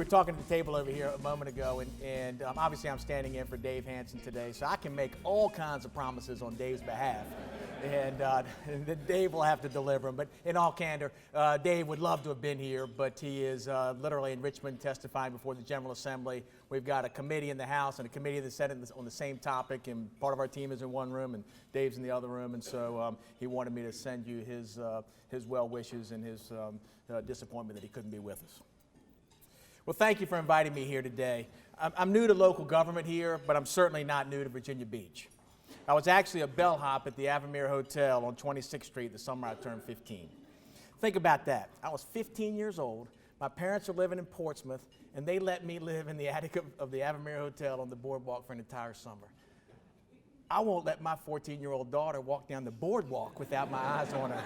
were talking at the table over here a moment ago, and obviously I'm standing in for Dave Hansen today, so I can make all kinds of promises on Dave's behalf. And Dave will have to deliver them. But in all candor, Dave would love to have been here, but he is literally in Richmond testifying before the General Assembly. We've got a committee in the House and a committee in the Senate on the same topic, and part of our team is in one room and Dave's in the other room, and so he wanted me to send you his well wishes and his disappointment that he couldn't be with us. Well, thank you for inviting me here today. I'm new to local government here, but I'm certainly not new to Virginia Beach. I was actually a bellhop at the Avamere Hotel on 26th Street the summer I turned 15. Think about that. I was 15 years old. My parents were living in Portsmouth, and they let me live in the attic of the Avamere Hotel on the boardwalk for an entire summer. I won't let my 14-year-old daughter walk down the boardwalk without my eyes on her.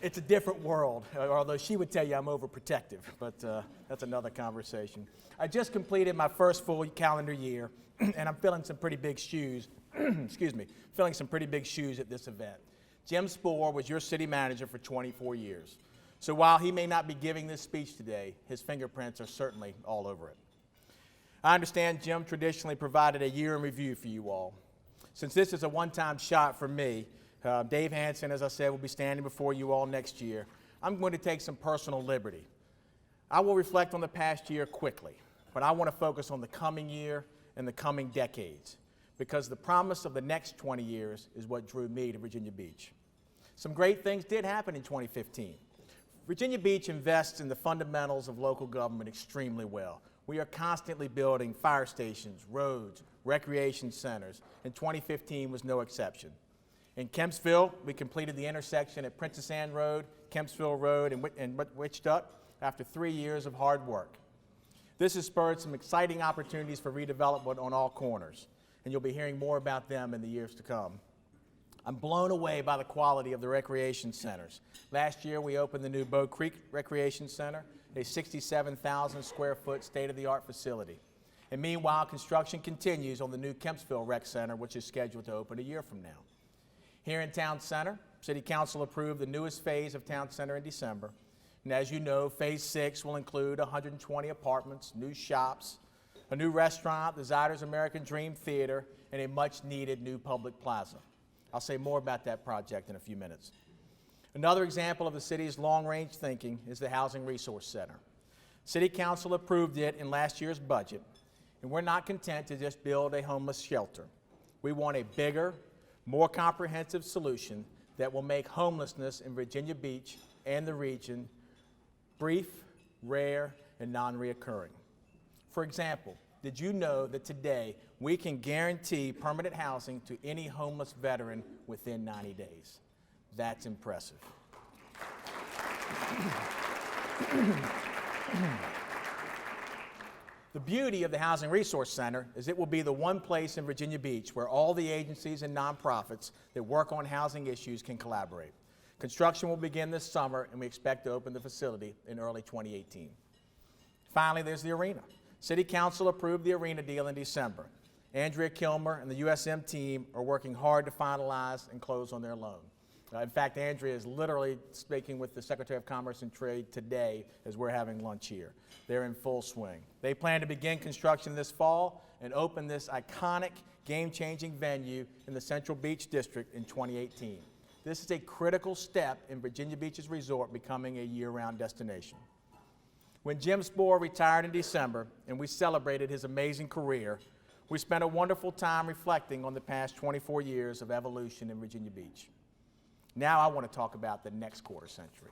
It's a different world, although she would tell you I'm overprotective, but that's another conversation. I just completed my first full calendar year, and I'm filling some pretty big shoes, filling some pretty big shoes at this event. Jim Spoor was your city manager for 24 years. So while he may not be giving this speech today, his fingerprints are certainly all over it. I understand Jim traditionally provided a year in review for you all. Since this is a one-time shot for me, Dave Hansen, as I said, will be standing before you all next year. I'm going to take some personal liberty. I will reflect on the past year quickly, but I want to focus on the coming year and the coming decades, because the promise of the next 20 years is what drew me to Virginia Beach. Some great things did happen in 2015. Virginia Beach invests in the fundamentals of local government extremely well. We are constantly building fire stations, roads, recreation centers, and 2015 was no exception. In Kempsville, we completed the intersection at Princess Anne Road, Kempsville Road, and Wichita after 3 years of hard work. This has spurred some exciting opportunities for redevelopment on all corners, and you'll be hearing more about them in the years to come. I'm blown away by the quality of the recreation centers. Last year, we opened the new Bow Creek Recreation Center, a 67,000 square foot state-of-the-art facility. And meanwhile, construction continues on the new Kempsville Rec Center, which is scheduled to open a year from now. Here in Town Center, City Council approved the newest phase of Town Center in December. And as you know, Phase 6 will include 120 apartments, new shops, a new restaurant, the Ziders American Dream Theater, and a much-needed new public plaza. I'll say more about that project in a few minutes. Another example of the city's long-range thinking is the Housing Resource Center. City Council approved it in last year's budget, and we're not content to just build a homeless shelter. We want a bigger, more comprehensive solution that will make homelessness in Virginia Beach and the region brief, rare, and non-reoccurring. For example, did you know that today we can guarantee permanent housing to any homeless veteran within 90 days? That's impressive. The beauty of the Housing Resource Center is it will be the one place in Virginia Beach where all the agencies and nonprofits that work on housing issues can collaborate. Construction will begin this summer, and we expect to open the facility in early 2018. Finally, there's the arena. City Council approved the arena deal in December. Andrea Kilmer and the USM team are working hard to finalize and close on their loan. In fact, Andrea is literally speaking with the Secretary of Commerce and Trade today as we're having lunch here. They're in full swing. They plan to begin construction this fall and open this iconic, game-changing venue in the Central Beach District in 2018. This is a critical step in Virginia Beach's resort becoming a year-round destination. When Jim Spoor retired in December and we celebrated his amazing career, we spent a wonderful time reflecting on the past 24 years of evolution in Virginia Beach. Now I want to talk about the next quarter century.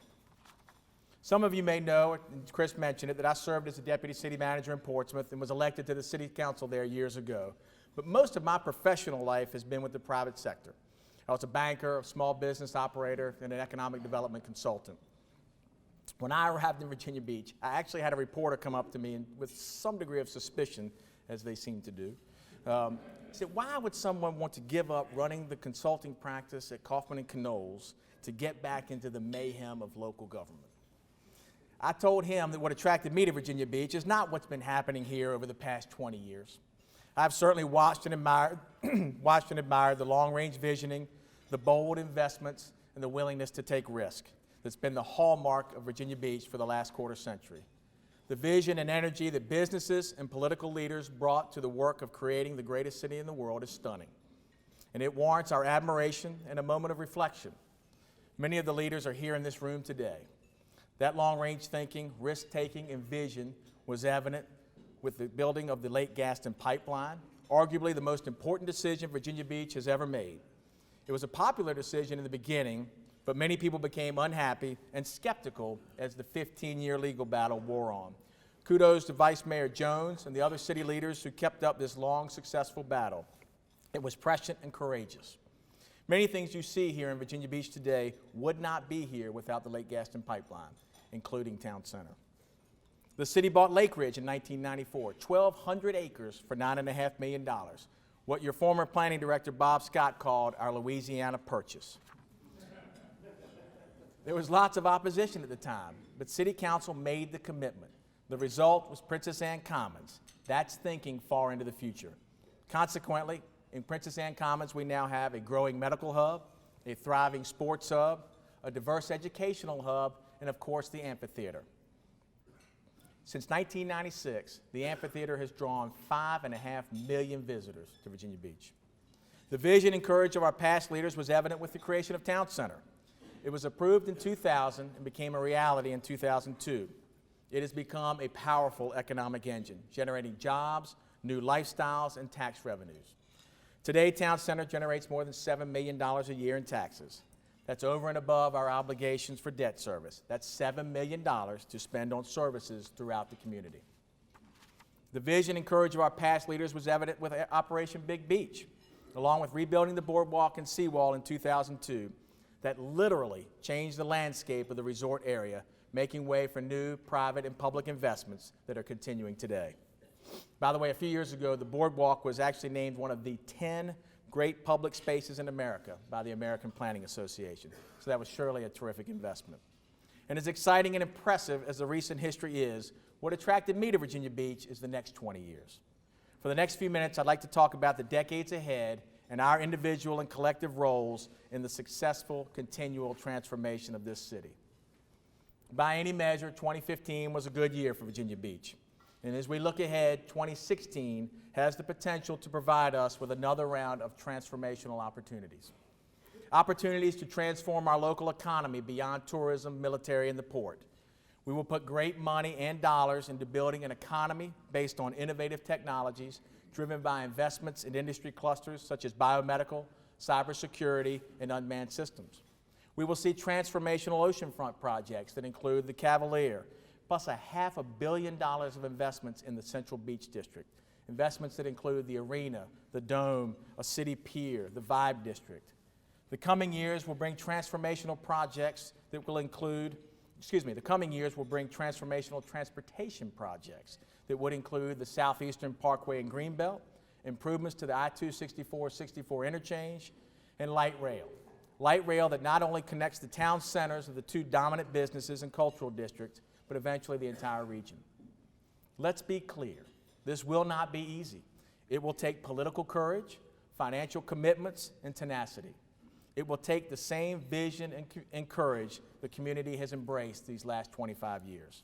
Some of you may know, and Chris mentioned it, that I served as a deputy city manager in Portsmouth and was elected to the city council there years ago. But most of my professional life has been with the private sector. I was a banker, a small business operator, and an economic development consultant. When I arrived in Virginia Beach, I actually had a reporter come up to me and with some degree of suspicion, as they seem to do, said, why would someone want to give up running the consulting practice at Kaufman & Knowles to get back into the mayhem of local government? I told him that what attracted me to Virginia Beach is not what's been happening here over the past 20 years. I've certainly watched and admired the long-range visioning, the bold investments, and the willingness to take risk that's been the hallmark of Virginia Beach for the last quarter century. The vision and energy that businesses and political leaders brought to the work of creating the greatest city in the world is stunning, and it warrants our admiration and a moment of reflection. Many of the leaders are here in this room today. That long-range thinking, risk-taking, and vision was evident with the building of the Lake Gaston Pipeline, arguably the most important decision Virginia Beach has ever made. It was a popular decision in the beginning, but many people became unhappy and skeptical as the 15-year legal battle wore on. Kudos to Vice Mayor Jones and the other city leaders who kept up this long, successful battle. It was prescient and courageous. Many things you see here in Virginia Beach today would not be here without the Lake Gaston Pipeline, including Town Center. The city bought Lake Ridge in 1994, 1,200 acres for $9.5 million, what your former planning director Bob Scott called our Louisiana Purchase. There was lots of opposition at the time, but City Council made the commitment. The result was Princess Anne Commons. That's thinking far into the future. Consequently, in Princess Anne Commons, we now have a growing medical hub, a thriving sports hub, a diverse educational hub, and of course, the amphitheater. Since 1996, the amphitheater has drawn 5.5 million visitors to Virginia Beach. The vision and courage of our past leaders was evident with the creation of Town Center. It was approved in 2000 and became a reality in 2002. It has become a powerful economic engine, generating jobs, new lifestyles, and tax revenues. Today, Town Center generates more than $7 million a year in taxes. That's over and above our obligations for debt service. That's $7 million to spend on services throughout the community. The vision and courage of our past leaders was evident with Operation Big Beach, along with rebuilding the boardwalk and seawall in 2002, that literally changed the landscape of the resort area, making way for new private and public investments that are continuing today. By the way, a few years ago, the boardwalk was actually named one of the 10 great public spaces in America by the American Planning Association. So that was surely a terrific investment. And as exciting and impressive as the recent history is, what attracted me to Virginia Beach is the next 20 years. For the next few minutes, I'd like to talk about the decades ahead and our individual and collective roles in the successful, continual transformation of this city. By any measure, 2015 was a good year for Virginia Beach. And as we look ahead, 2016 has the potential to provide us with another round of transformational opportunities. Opportunities to transform our local economy beyond tourism, military, and the port. We will put great money and dollars into building an economy based on innovative technologies driven by investments in industry clusters such as biomedical, cybersecurity, and unmanned systems. We will see transformational oceanfront projects that include the Cavalier, plus $500 million of investments in the Central Beach District. Investments that include the arena, the dome, a city pier, the Vibe District. The coming years will bring transformational projects that will include, the coming years will bring transformational transportation projects that would include the Southeastern Parkway and Greenbelt, improvements to the I-264-64 interchange, and light rail. Light rail that not only connects the town centers of the two dominant businesses and cultural districts, but eventually the entire region. Let's be clear, this will not be easy. It will take political courage, financial commitments, and tenacity. It will take the same vision and courage the community has embraced these last 25 years.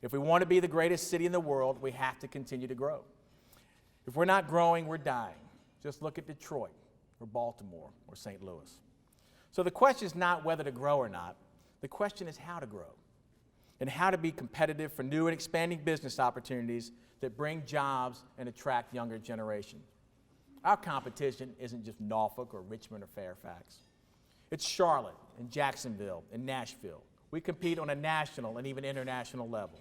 If we want to be the greatest city in the world, we have to continue to grow. If we're not growing, we're dying. Just look at Detroit, or Baltimore, or St. Louis. So the question is not whether to grow or not. The question is how to grow, and how to be competitive for new and expanding business opportunities that bring jobs and attract younger generations. Our competition isn't just Norfolk or Richmond or Fairfax. It's Charlotte and Jacksonville and Nashville. We compete on a national and even international level.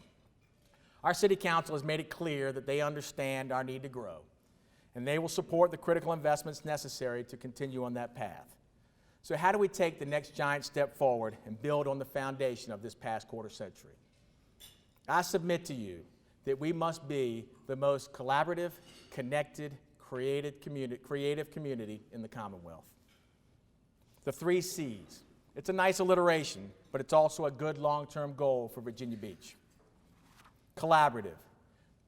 Our city council has made it clear that they understand our need to grow, and they will support the critical investments necessary to continue on that path. So how do we take the next giant step forward and build on the foundation of this past quarter century? I submit to you that we must be the most collaborative, connected, creative community in the Commonwealth. The 3 C's. It's a nice alliteration, but it's also a good long-term goal for Virginia Beach. Collaborative.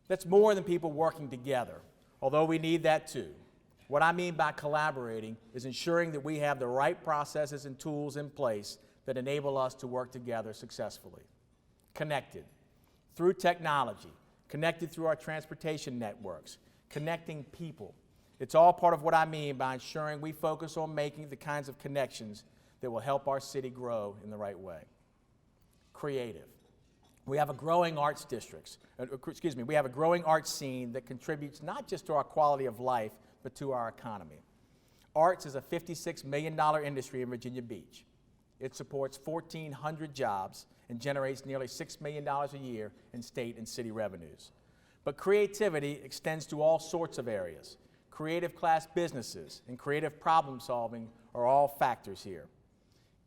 That's more than people working together, although we need that too. What I mean by collaborating is ensuring that we have the right processes and tools in place that enable us to work together successfully. Connected. through technology, connected through our transportation networks, connecting people. It's all part of what I mean by ensuring we focus on making the kinds of connections that will help our city grow in the right way. Creative. We have a growing arts we have a growing arts scene that contributes not just to our quality of life, but to our economy. Arts is a $56 million industry in Virginia Beach. It supports 1,400 jobs and generates nearly $6 million a year in state and city revenues. But creativity extends to all sorts of areas. Creative class businesses and creative problem solving are all factors here.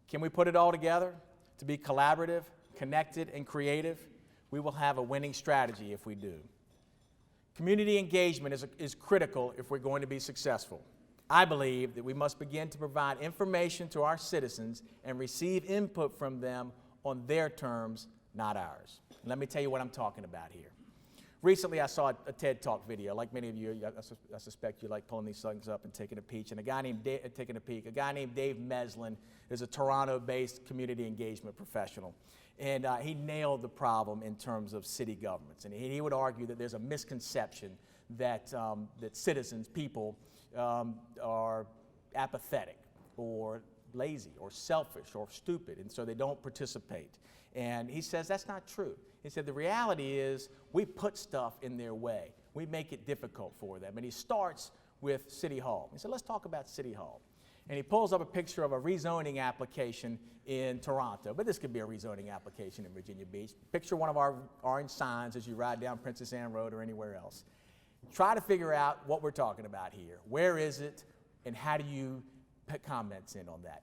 Can we put it all together? To be collaborative, connected, and creative, we will have a winning strategy if we do. Community engagement is critical if we're going to be successful. I believe that we must begin to provide information to our citizens and receive input from them on their terms, not ours. Let me tell you what I'm talking about here. Recently, I saw a TED Talk video. Like many of you, I suspect you like pulling these things up and taking a peek. And a guy named Dave Meslin is a Toronto-based community engagement professional. And he nailed the problem in terms of city governments. And he would argue that there's a misconception that citizens, people, are apathetic or lazy or selfish or stupid, and so they don't participate. And he says that's not true. He said the reality is we put stuff in their way. We make it difficult for them. And he starts with City Hall. He said, let's talk about City Hall. And he pulls up a picture of a rezoning application in Toronto, but this could be a rezoning application in Virginia Beach. Picture one of our orange signs as you ride down Princess Anne Road or anywhere else. Try to figure out what we're talking about here. Where is it, and how do you put comments in on that?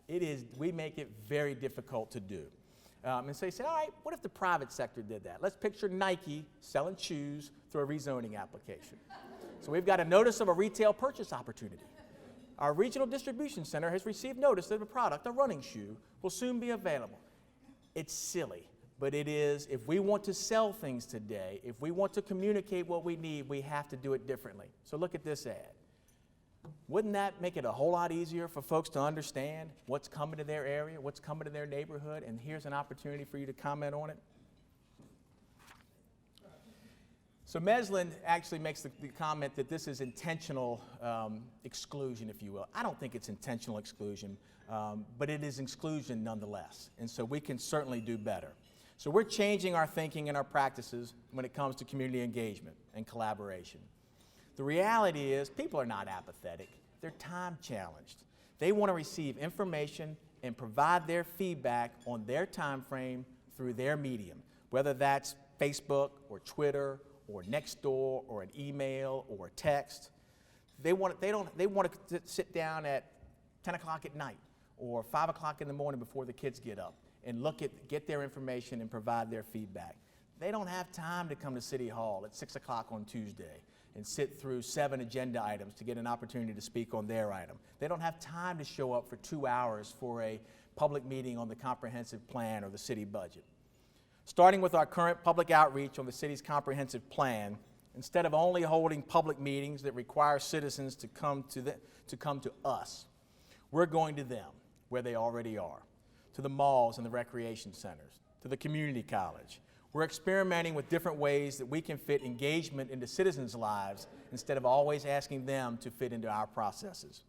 We make it very difficult to do. And so you say, all right, what if the private sector did that? Let's picture Nike selling shoes through a rezoning application. So we've got a notice of a retail purchase opportunity. Our regional distribution center has received notice that a product, a running shoe, will soon be available. It's silly, but it is. If we want to sell things today, if we want to communicate what we need, we have to do it differently. So look at this ad. Wouldn't that make it a whole lot easier for folks to understand what's coming to their area, what's coming to their neighborhood, and here's an opportunity for you to comment on it? So Meslin actually makes the comment that this is intentional exclusion, if you will. I don't think it's intentional exclusion, but it is exclusion nonetheless, and so we can certainly do better. So we're changing our thinking and our practices when it comes to community engagement and collaboration. The reality is people are not apathetic. They're time challenged. They want to receive information and provide their feedback on their time frame through their medium, whether that's Facebook or Twitter or Nextdoor or an email or a text. They want to sit down at 10 o'clock at night or 5 o'clock in the morning before the kids get up and get their information and provide their feedback. They don't have time to come to City Hall at 6 o'clock on Tuesday and sit through 7 agenda items to get an opportunity to speak on their item. They don't have time to show up for 2 hours for a public meeting on the comprehensive plan or the city budget. Starting with our current public outreach on the city's comprehensive plan, instead of only holding public meetings that require citizens to come to us, we're going to them where they already are, to the malls and the recreation centers, to the community college. We're experimenting with different ways that we can fit engagement into citizens' lives instead of always asking them to fit into our processes.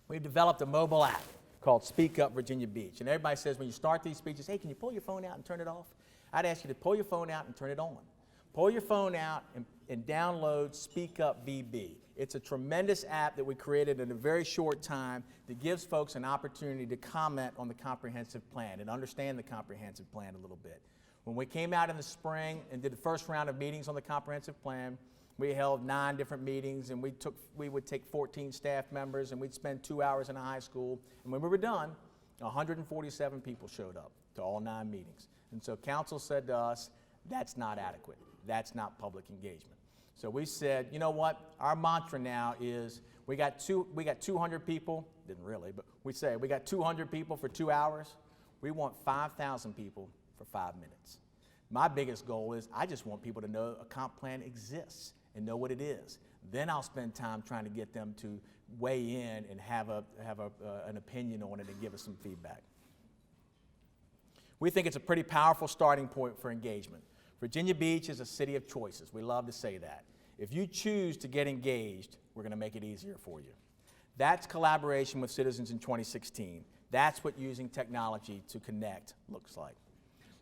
We've developed a mobile app called Speak Up Virginia Beach. And everybody says when you start these speeches, hey, can you pull your phone out and turn it off? I'd ask you to pull your phone out and turn it on. Pull your phone out and download Speak Up VB. It's a tremendous app that we created in a very short time that gives folks an opportunity to comment on the comprehensive plan and understand the comprehensive plan a little bit. When we came out in the spring and did the first round of meetings on the comprehensive plan, we held 9 different meetings, and we would take 14 staff members, and we'd spend 2 hours in a high school. And when we were done, 147 people showed up to all 9 meetings. And so council said to us, that's not adequate. That's not public engagement. So we said, you know what? Our mantra now is we got 200 people, didn't really, but we say we got 200 people for 2 hours. We want 5,000 people for 5 minutes. My biggest goal is I just want people to know a comp plan exists and know what it is. Then I'll spend time trying to get them to weigh in and have an opinion on it and give us some feedback. We think it's a pretty powerful starting point for engagement. Virginia Beach is a city of choices. We love to say that. If you choose to get engaged, we're going to make it easier for you. That's collaboration with citizens in 2016. That's what using technology to connect looks like.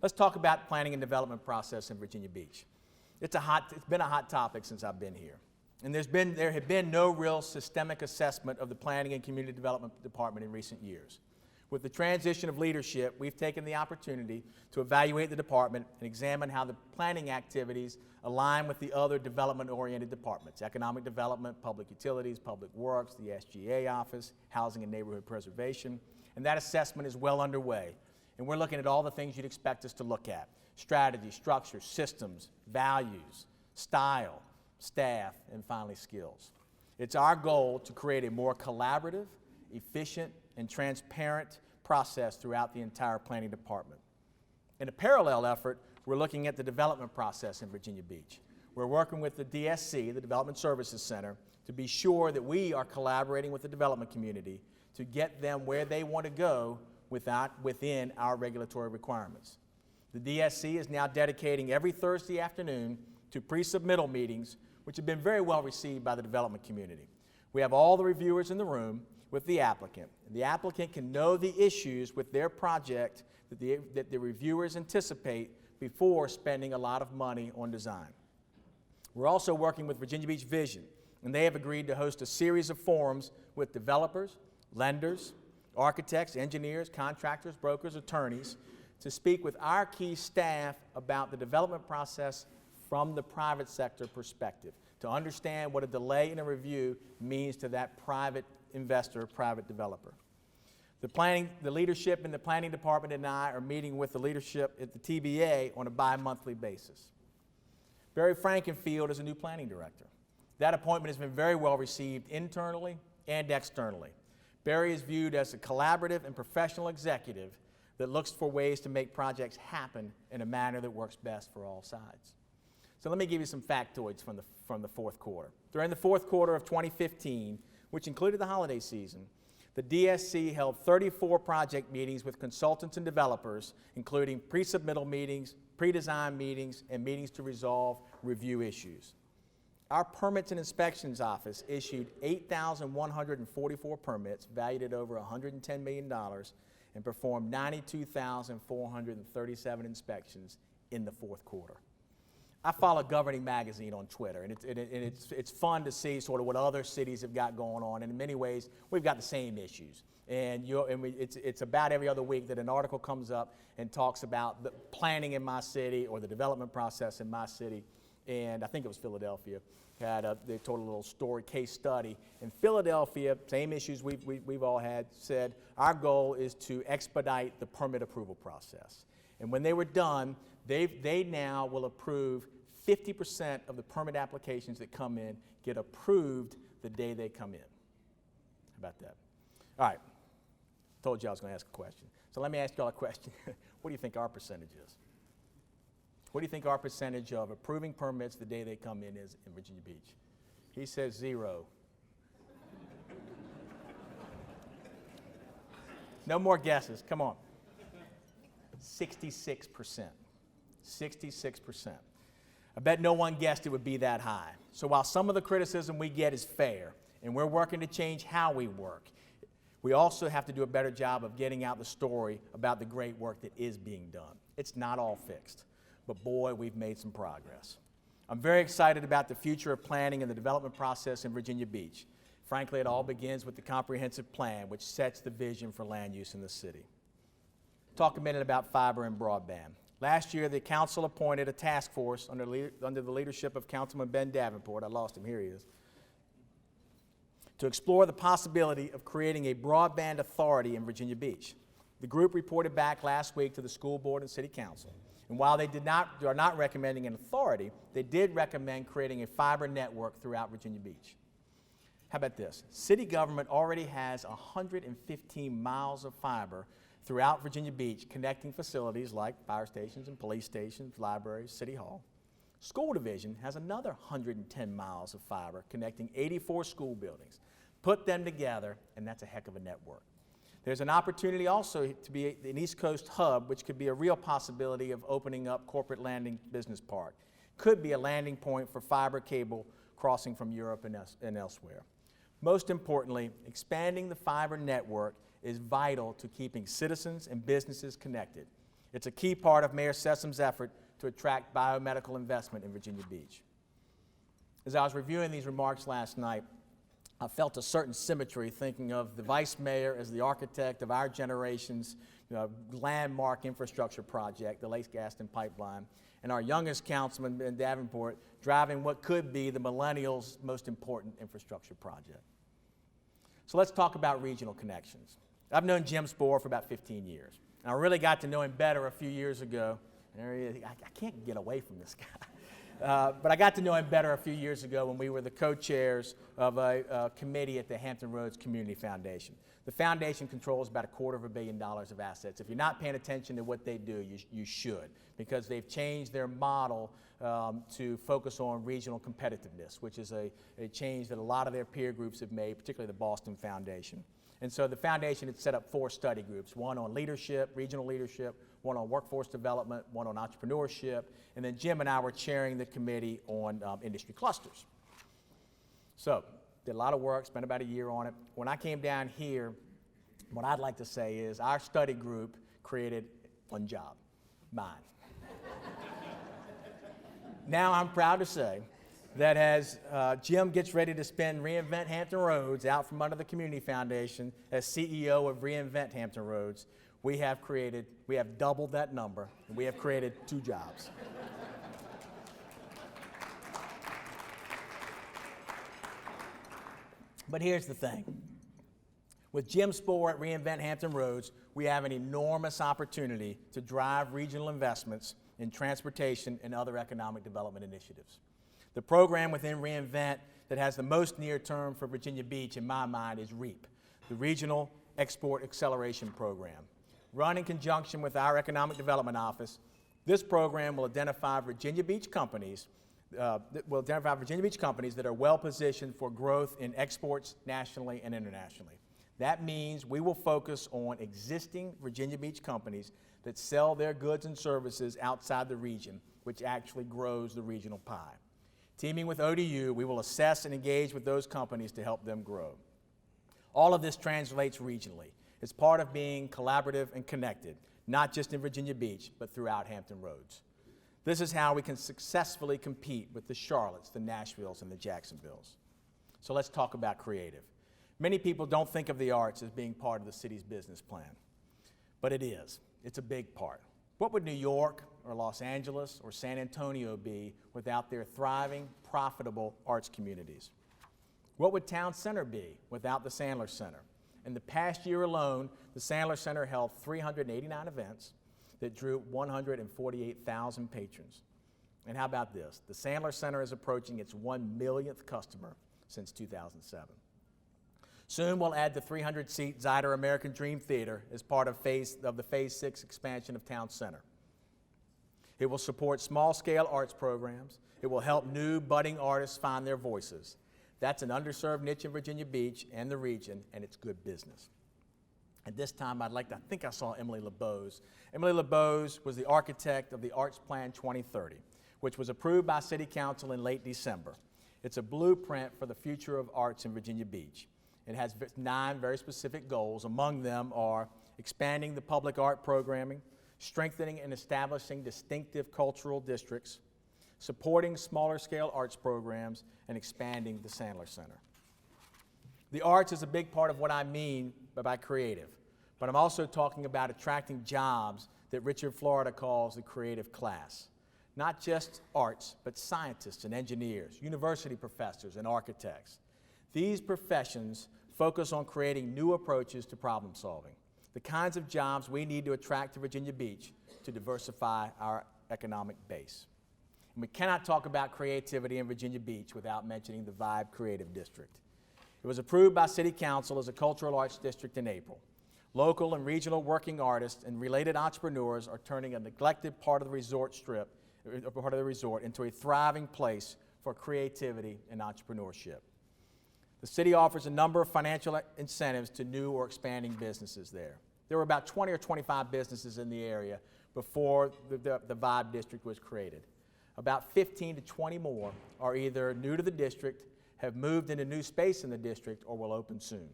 Let's talk about planning and development process in Virginia Beach. It's been a hot topic since I've been here. And there had been no real systemic assessment of the Planning and Community Development Department in recent years. With the transition of leadership, we've taken the opportunity to evaluate the department and examine how the planning activities align with the other development-oriented departments: economic development, public utilities, public works, the SGA office, housing and neighborhood preservation. And that assessment is well underway. And we're looking at all the things you'd expect us to look at: strategy, structure, systems, values, style, staff, and finally skills. It's our goal to create a more collaborative, efficient, and transparent process throughout the entire planning department. In a parallel effort, we're looking at the development process in Virginia Beach. We're working with the DSC, the Development Services Center, to be sure that we are collaborating with the development community to get them where they want to go within our regulatory requirements. The DSC is now dedicating every Thursday afternoon to pre-submittal meetings, which have been very well received by the development community. We have all the reviewers in the room with the applicant. The applicant can know the issues with their project that the reviewers anticipate before spending a lot of money on design. We're also working with Virginia Beach Vision, and they have agreed to host a series of forums with developers, lenders, architects, engineers, contractors, brokers, attorneys, to speak with our key staff about the development process from the private sector perspective, to understand what a delay in a review means to that private investor, private developer. The leadership in the planning department and I are meeting with the leadership at the TBA on a bi-monthly basis. Barry Frankenfield is a new planning director. That appointment has been very well received internally and externally. Barry is viewed as a collaborative and professional executive that looks for ways to make projects happen in a manner that works best for all sides. So let me give you some factoids from the fourth quarter. During the fourth quarter of 2015, which included the holiday season, the DSC held 34 project meetings with consultants and developers, including pre-submittal meetings, pre-design meetings, and meetings to resolve review issues. Our Permits and Inspections Office issued 8,144 permits valued at over $110 million and performed 92,437 inspections in the fourth quarter. I follow Governing Magazine on Twitter, and it's fun to see sort of what other cities have got going on, and in many ways, we've got the same issues. It's about every other week that an article comes up and talks about the planning in my city or the development process in my city, and I think it was Philadelphia. They told a little story, case study. In Philadelphia, same issues we've all had, said our goal is to expedite the permit approval process. And when they were done, they now will approve 50% of the permit applications that come in get approved the day they come in. How about that? All right. Told you I was going to ask a question. So let me ask you all a question. What do you think our percentage is? What do you think our percentage of approving permits the day they come in is in Virginia Beach? He says 0. No more guesses. Come on. 66%. 66%. I bet no one guessed it would be that high. So while some of the criticism we get is fair, and we're working to change how we work, we also have to do a better job of getting out the story about the great work that is being done. It's not all fixed, but boy, we've made some progress. I'm very excited about the future of planning and the development process in Virginia Beach. Frankly, it all begins with the comprehensive plan, which sets the vision for land use in the city. Talk a minute about fiber and broadband. Last year, the council appointed a task force under the leadership of Councilman Ben Davenport, I lost him, here he is, to explore the possibility of creating a broadband authority in Virginia Beach. The group reported back last week to the school board and city council. And while they are not recommending an authority, they did recommend creating a fiber network throughout Virginia Beach. How about this? City government already has 115 miles of fiber throughout Virginia Beach, connecting facilities like fire stations and police stations, libraries, City Hall. School division has another 110 miles of fiber connecting 84 school buildings. Put them together, and that's a heck of a network. There's an opportunity also to be an East Coast hub, which could be a real possibility of opening up Corporate Landing Business Park. Could be a landing point for fiber cable crossing from Europe and elsewhere. Most importantly, expanding the fiber network is vital to keeping citizens and businesses connected. It's a key part of Mayor Sessom's effort to attract biomedical investment in Virginia Beach. As I was reviewing these remarks last night, I felt a certain symmetry thinking of the vice mayor as the architect of our generation's landmark infrastructure project, the Lake Gaston Pipeline, and our youngest councilman in Davenport driving what could be the millennials' most important infrastructure project. So let's talk about regional connections. I've known Jim Spohr for about 15 years. And I really got to know him better a few years ago. There he is. I can't get away from this guy. But I got to know him better a few years ago when we were the co-chairs of a committee at the Hampton Roads Community Foundation. The foundation controls about $250 million of assets. If you're not paying attention to what they do, you should, because they've changed their model to focus on regional competitiveness, which is a change that a lot of their peer groups have made, particularly the Boston Foundation. And so the foundation had set up 4 study groups, one on leadership, regional leadership, one on workforce development, one on entrepreneurship, and then Jim and I were chairing the committee on industry clusters. So, did a lot of work, spent about a year on it. When I came down here, what I'd like to say is our study group created one job, mine. Now I'm proud to say that as Jim gets ready to spin Reinvent Hampton Roads out from under the Community Foundation as CEO of Reinvent Hampton Roads, we have doubled that number, and we have created 2 jobs. But here's the thing. With Jim Spohr at Reinvent Hampton Roads, we have an enormous opportunity to drive regional investments in transportation and other economic development initiatives. The program within Reinvent that has the most near term for Virginia Beach, in my mind, is REAP, the Regional Export Acceleration Program. Run in conjunction with our Economic Development Office, this program will identify Virginia Beach companies that are well positioned for growth in exports nationally and internationally. That means we will focus on existing Virginia Beach companies that sell their goods and services outside the region, which actually grows the regional pie. Teaming with ODU, we will assess and engage with those companies to help them grow. All of this translates regionally. It's part of being collaborative and connected, not just in Virginia Beach, but throughout Hampton Roads. This is how we can successfully compete with the Charlottes, the Nashvilles, and the Jacksonvilles. So let's talk about creative. Many people don't think of the arts as being part of the city's business plan, but it is. It's a big part. What would New York or Los Angeles or San Antonio be without their thriving, profitable arts communities? What would Town Center be without the Sandler Center? In the past year alone, the Sandler Center held 389 events that drew 148,000 patrons. And how about this? The Sandler Center is approaching its 1 millionth customer since 2007. Soon we'll add the 300-seat Zyder American Dream Theater as part of the Phase 6 expansion of Town Center. It will support small-scale arts programs. It will help new budding artists find their voices. That's an underserved niche in Virginia Beach and the region, and it's good business. At this time, I think I saw Emily LeBeause. Emily LeBeause was the architect of the Arts Plan 2030, which was approved by City Council in late December. It's a blueprint for the future of arts in Virginia Beach. It has 9 very specific goals. Among them are expanding the public art programming, strengthening and establishing distinctive cultural districts, supporting smaller scale arts programs, and expanding the Sandler Center. The arts is a big part of what I mean by creative, but I'm also talking about attracting jobs that Richard Florida calls the creative class. Not just arts, but scientists and engineers, university professors and architects. These professions focus on creating new approaches to problem solving, the kinds of jobs we need to attract to Virginia Beach to diversify our economic base. And we cannot talk about creativity in Virginia Beach without mentioning the Vibe Creative District. It was approved by City Council as a cultural arts district in April. Local and regional working artists and related entrepreneurs are turning a neglected part of the resort into a thriving place for creativity and entrepreneurship. The city offers a number of financial incentives to new or expanding businesses there. There were about 20 or 25 businesses in the area before the Vibe District was created. About 15 to 20 more are either new to the district, have moved into new space in the district, or will open soon.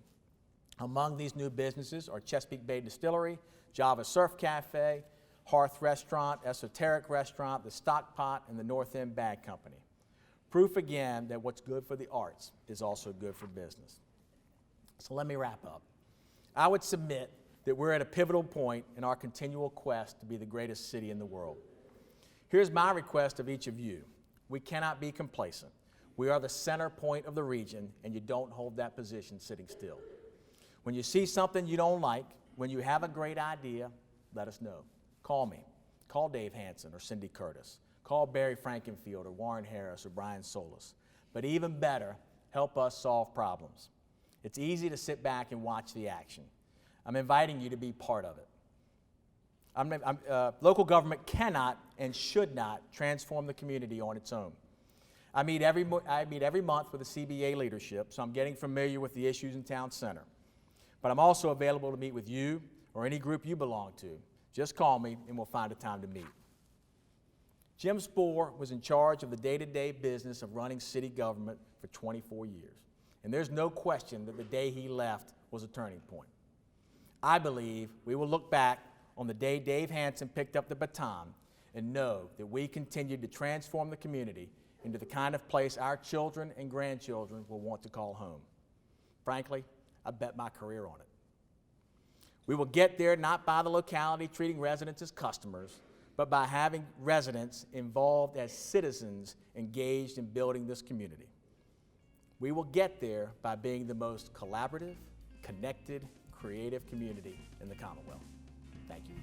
Among these new businesses are Chesapeake Bay Distillery, Java Surf Cafe, Hearth Restaurant, Esoteric Restaurant, the Stock Pot, and the North End Bag Company. Proof again that what's good for the arts is also good for business. So let me wrap up. I would submit that we're at a pivotal point in our continual quest to be the greatest city in the world. Here's my request of each of you. We cannot be complacent. We are the center point of the region, and you don't hold that position sitting still. When you see something you don't like, when you have a great idea, let us know. Call me. Call Dave Hansen or Cindy Curtis. Call Barry Frankenfield or Warren Harris or Brian Solis. But even better, help us solve problems. It's easy to sit back and watch the action. I'm inviting you to be part of it. Local government cannot and should not transform the community on its own. I meet every month with the CBDA leadership, so I'm getting familiar with the issues in Town Center. But I'm also available to meet with you or any group you belong to. Just call me and we'll find a time to meet. Jim Spoor was in charge of the day-to-day business of running city government for 24 years. And there's no question that the day he left was a turning point. I believe we will look back on the day Dave Hansen picked up the baton and know that we continued to transform the community into the kind of place our children and grandchildren will want to call home. Frankly, I bet my career on it. We will get there not by the locality treating residents as customers, but by having residents involved as citizens engaged in building this community. We will get there by being the most collaborative, connected, creative community in the Commonwealth. Thank you.